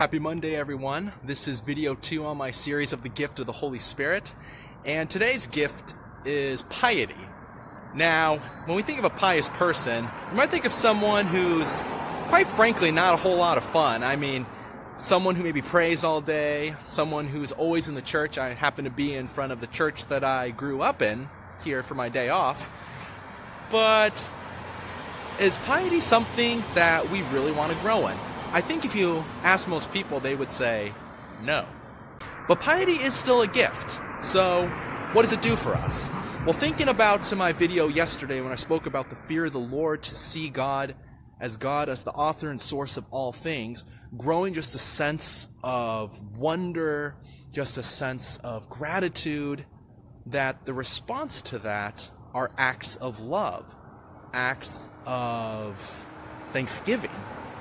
Happy Monday, everyone. This is video 2 on my series of the gift of the Holy Spirit, and today's gift is piety. Now, when we think of a pious person, we might think of someone who's, quite frankly, not a whole lot of fun. I mean, someone who maybe prays all day, someone who's always in the church. I happen to be in front of the church that I grew up in here for my day off. But is piety something that we really want to grow in? I think if you ask most people, they would say no. But piety is still a gift. So what does it do for us? Well, thinking about to my video yesterday when I spoke about the fear of the Lord, to see God as the author and source of all things, growing just a sense of wonder, just a sense of gratitude, that the response to that are acts of love, acts of thanksgiving,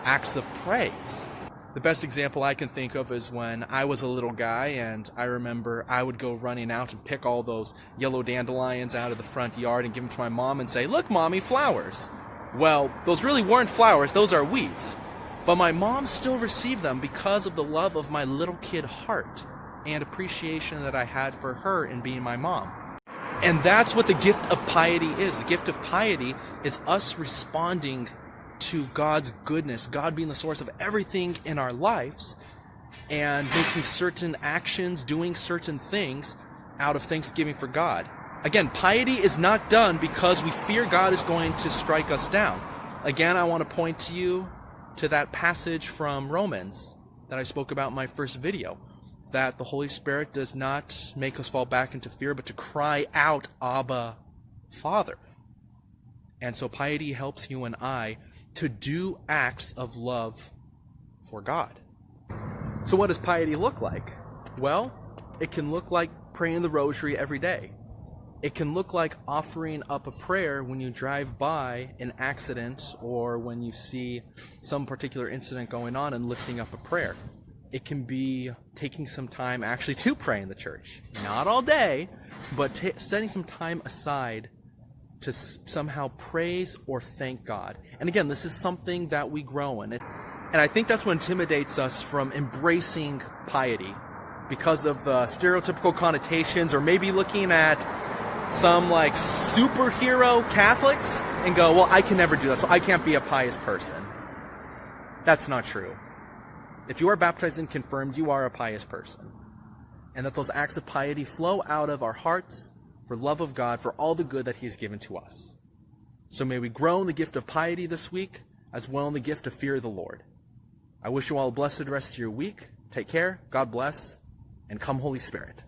acts of praise. The best example I can think of is when I was a little guy, and I remember I would go running out and pick all those yellow dandelions out of the front yard and give them to my mom and say, "Look, Mommy, flowers." Well, those really weren't flowers, those are weeds. But my mom still received them because of the love of my little kid heart and appreciation that I had for her in being my mom. And that's what the gift of piety is. The gift of piety is us responding to God's goodness, God being the source of everything in our lives, and making certain actions, doing certain things out of thanksgiving for God. Again, piety is not done because we fear God is going to strike us down. Again, I want to point to you to that passage from Romans that I spoke about in my first video, that the Holy Spirit does not make us fall back into fear, but to cry out, "Abba, Father." And so piety helps you and I to do acts of love for God. So what does piety look like? Well, it can look like praying the rosary every day. It can look like offering up a prayer when you drive by an accident or when you see some particular incident going on and lifting up a prayer. It can be taking some time actually to pray in the church. Not all day, but setting some time aside to somehow praise or thank God. And again, this is something that we grow in. And I think that's what intimidates us from embracing piety, because of the stereotypical connotations, or maybe looking at some like superhero Catholics and go, "Well, I can never do that, so I can't be a pious person." That's not true. If you are baptized and confirmed, you are a pious person. And that those acts of piety flow out of our hearts for love of God, for all the good that He has given to us. So may we grow in the gift of piety this week, as well in the gift of fear of the Lord. I wish you all a blessed rest of your week. Take care, God bless, and come Holy Spirit.